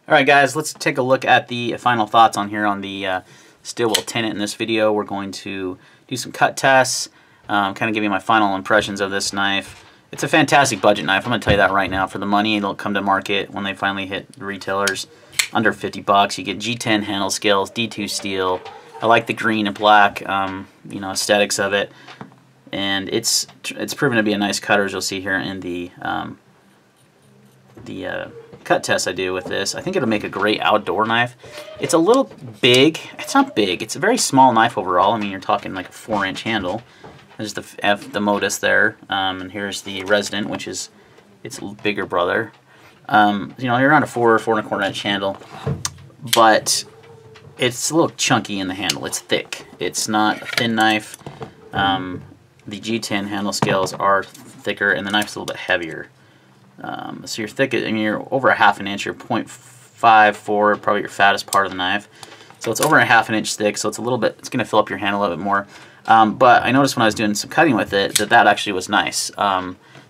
Alright guys, let's take a look at the final thoughts on here on the Stillwell Tenet. In this video we're going to do some cut tests, kind of give you my final impressions of this knife. It's a fantastic budget knife, I'm going to tell you that right now. For the money it'll come to market when they finally hit the retailers, under 50 bucks. You get G10 handle scales, D2 steel. I like the green and black aesthetics of it, and it's proven to be a nice cutter, as you'll see here in the cut test I do with this. I think it'll make a great outdoor knife. It's a little big. It's not big. It's a very small knife overall. I mean, you're talking like a 4-inch handle. There's the Modus there, and here's the Resident, which is its bigger brother. You're around a 4 1/4 inch handle, but it's a little chunky in the handle. It's thick. It's not a thin knife. The G10 handle scales are thicker, and the knife's a little bit heavier. So you're thick. I mean, you're over a 1/2 inch. You're 0.54, probably your fattest part of the knife. So it's over a 1/2 inch thick. So it's a little bit. It's going to fill up your hand a little bit more. But I noticed when I was doing some cutting with it that actually was nice.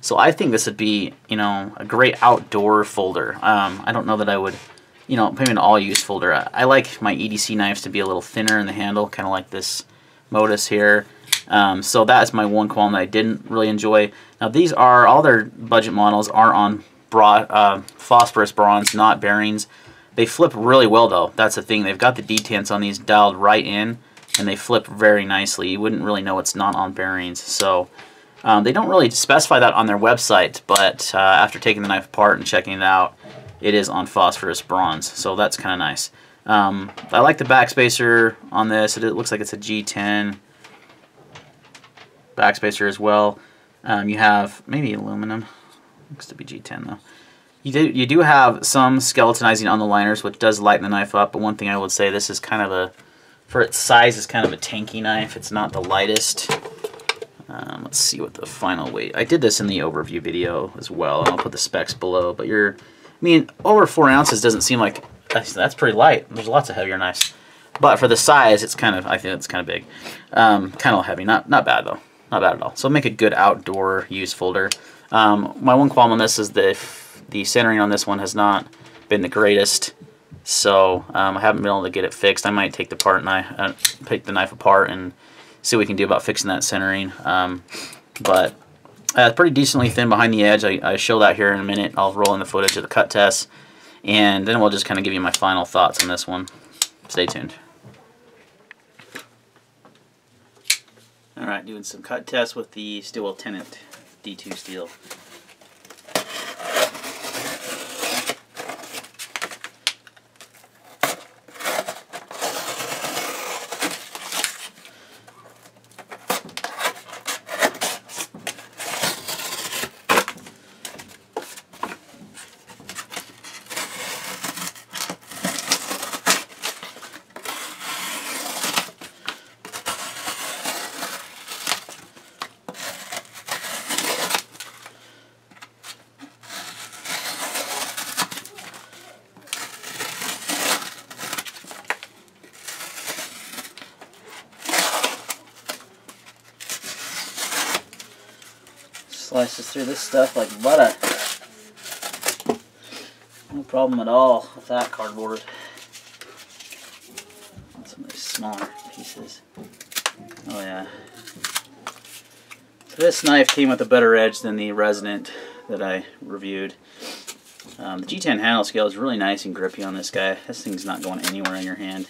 So I think this would be, a great outdoor folder. I don't know that I would, put an all-use folder. I like my EDC knives to be a little thinner in the handle, kind of like this Modus here. So that's my one qualm that I didn't really enjoy. Now these are, all their budget models are on phosphorus bronze, not bearings. They flip really well though. That's the thing. They've got the detents on these dialed right in, and they flip very nicely. You wouldn't really know it's not on bearings. So they don't really specify that on their website, but after taking the knife apart and checking it out, it is on phosphorus bronze. So that's kind of nice. I like the backspacer on this. It looks like it's a G10 backspacer as well. You have maybe aluminum. Looks to be G10 though. You do have some skeletonizing on the liners, which does lighten the knife up. But one thing I would say, this is kind of for its size, is kind of a tanky knife. It's not the lightest. Let's see what the final weight. I did this in the overview video as well, and I'll put the specs below. But over 4 ounces doesn't seem like that's pretty light. There's lots of heavier knives, but for the size, I think it's kind of big, kind of heavy. Not bad though. Not bad at all. So make a good outdoor use folder. My one qualm on this is the centering on this one has not been the greatest, so I haven't been able to get it fixed. I might take the knife apart and see what we can do about fixing that centering. But it's pretty decently thin behind the edge. I show that here in a minute. I'll roll in the footage of the cut test, and then we'll just kind of give you my final thoughts on this one. Stay tuned. Alright, doing some cut tests with the Stillwell Tenet D2 steel. Slices through this stuff like butter. No problem at all with that cardboard. Some of these smaller pieces. Oh yeah. So this knife came with a better edge than the Resident that I reviewed. The G10 handle scale is really nice and grippy on this guy. This thing's not going anywhere in your hand.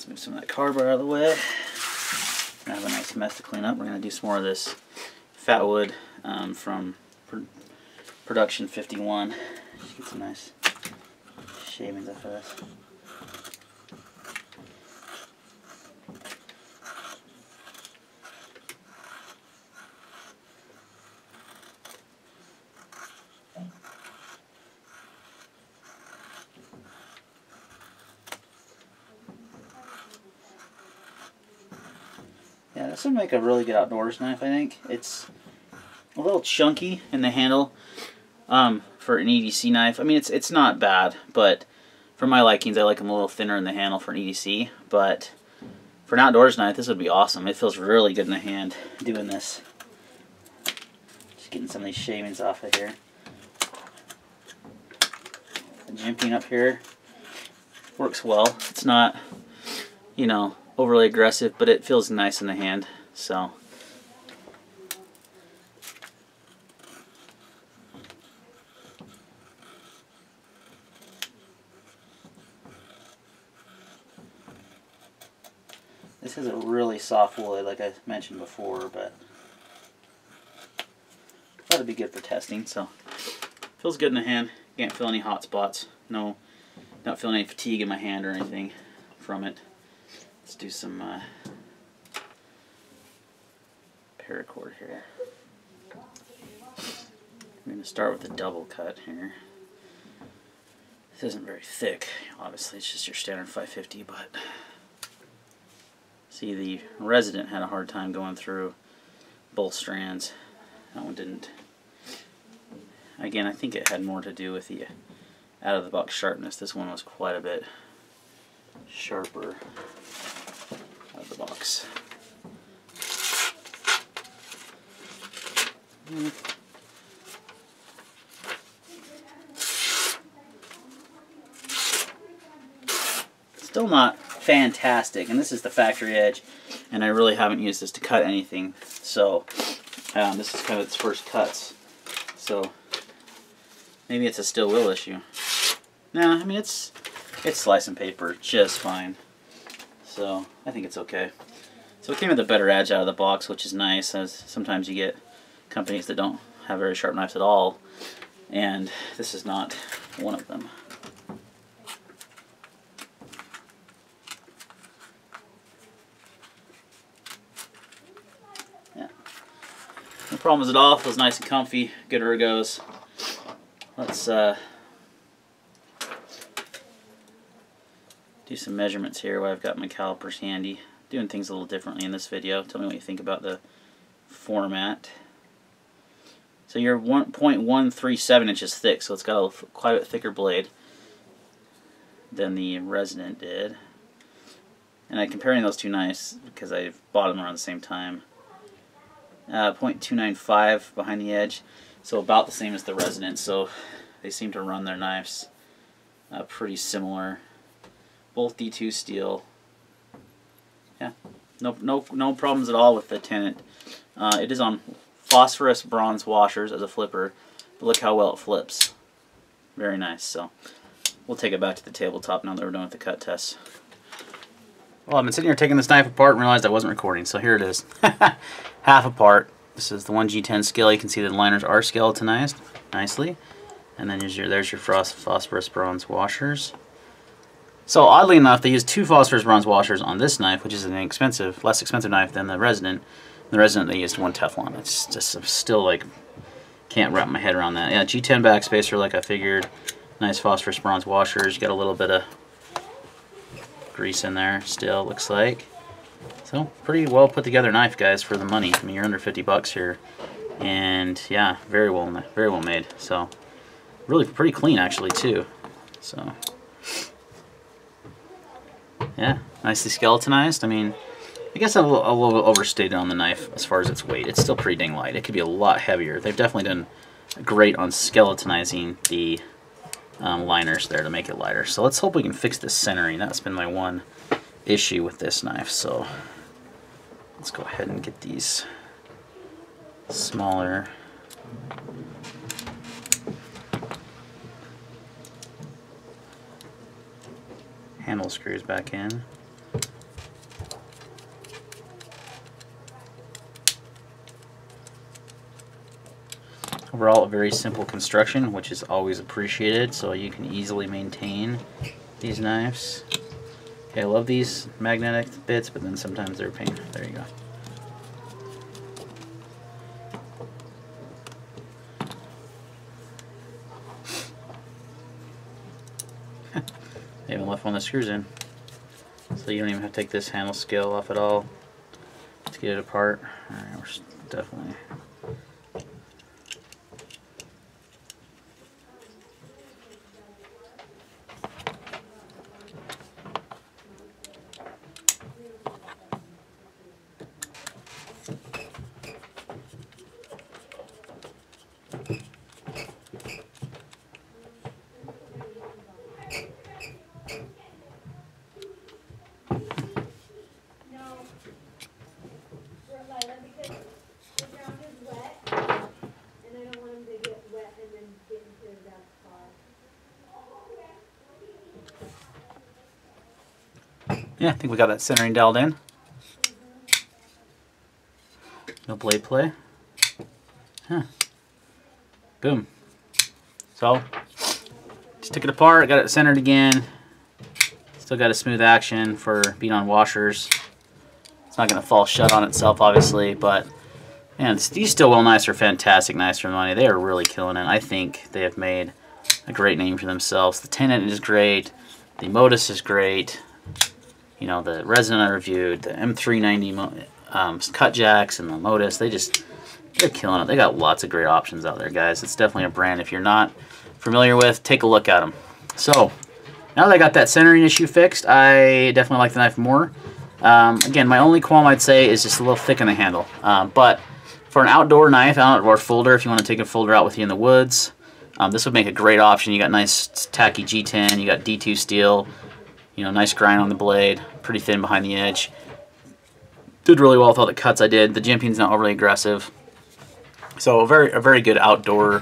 Move some of that cardboard out of the way. I have a nice mess to clean up. We're going to do some more of this fat wood from production 51. Get some nice shavings off of this. Yeah, this would make a really good outdoors knife, I think. It's a little chunky in the handle for an EDC knife. I mean, it's not bad, but for my likings, I like them a little thinner in the handle for an EDC. But For an outdoors knife, this would be awesome. It feels really good in the hand doing this. Just getting some of these shavings off of here. The jimping up here works well. It's not, you know, overly aggressive, but it feels nice in the hand. So this is a really soft wood, like I mentioned before, but that would be good for testing. So feels good in the hand. Can't feel any hot spots. No, not feeling any fatigue in my hand or anything from it. Let's do some paracord here. I'm going to start with a double cut here. This isn't very thick, obviously, it's just your standard 550, but see, the Resident had a hard time going through both strands. That one didn't. Again, I think it had more to do with the out-of-the-box sharpness. This one was quite a bit sharper out of the box. Still not fantastic, and this is the factory edge, and I really haven't used this to cut anything, so this is kind of its first cuts, so maybe it's a still will issue. Nah, I mean it's slice and paper just fine, so I think it's okay. So it came with a better edge out of the box, which is nice, as sometimes you get companies that don't have very sharp knives at all, and this is not one of them. Yeah, no problems at all. Feels nice and comfy, good ergos. Let's do some measurements here while I've got my calipers handy. Doing things a little differently in this video. Tell me what you think about the format. So you're 1.137 inches thick, so it's got quite a bit thicker blade than the Resident did. And I'm comparing those two knives because I bought them around the same time. 0.295 behind the edge, so about the same as the Resident. So they seem to run their knives pretty similar. Both D2 steel. Yeah, no problems at all with the Tenet. It is on phosphorus bronze washers as a flipper, but look how well it flips. Very nice. So we'll take it back to the tabletop now that we're done with the cut test. Well, I've been sitting here taking this knife apart and realized I wasn't recording, so here it is. Half apart. This is the 1G10 scale. You can see the liners are skeletonized nicely. And then there's your phosphorus bronze washers. So oddly enough, they used 2 phosphorus bronze washers on this knife, which is an expensive, less expensive knife than the Resident. The Resident, they used 1 Teflon. It's just still like, can't wrap my head around that. Yeah, G10 backspacer like I figured. Nice phosphorus bronze washers. You got a little bit of grease in there still, looks like. So pretty well put together knife, guys, for the money. I mean, you're under 50 bucks here, and yeah, very well made. So really pretty clean actually too. So yeah, nicely skeletonized. I mean, I guess a little overstated on the knife as far as its weight. It's still pretty dang light. It could be a lot heavier. They've definitely done great on skeletonizing the liners there to make it lighter. So let's hope we can fix this centering. That's been my one issue with this knife. So let's go ahead and get these smaller handle screws back in. Overall, a very simple construction, which is always appreciated, so you can easily maintain these knives. Okay, I love these magnetic bits, but then sometimes they're a pain. There you go. They even left one of the screws in, so you don't even have to take this handle scale off at all to get it apart. Alright, we're definitely... Yeah, I think we got that centering dialed in. No blade play. Huh. Boom. So, just took it apart, got it centered again. Still got a smooth action for being on washers. It's not going to fall shut on itself, obviously, but man, these Stillwell knives are fantastic knives for money. They are really killing it. I think they have made a great name for themselves. The Tenet is great. The Modus is great. You know, the resin I reviewed, the M390 cut jacks, and the Modus, they're killing it. They got lots of great options out there, guys. It's definitely a brand if you're not familiar with, take a look at them. So, now that I got that centering issue fixed, I definitely like the knife more. Again, my only qualm I'd say is just a little thick in the handle. But for an outdoor knife, outdoor folder, if you want to take a folder out with you in the woods, this would make a great option. You got nice tacky G10, you got D2 steel, you know, nice grind on the blade, pretty thin behind the edge. Did really well with all the cuts I did. The jimping's not overly aggressive. So a very good outdoor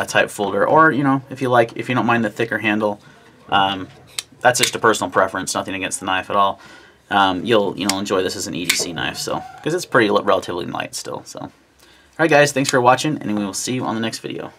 type folder. Or, you know, if you don't mind the thicker handle, that's just a personal preference, nothing against the knife at all. You'll enjoy this as an EDC knife, so because it's pretty relatively light still. So, all right, guys, thanks for watching, and we will see you on the next video.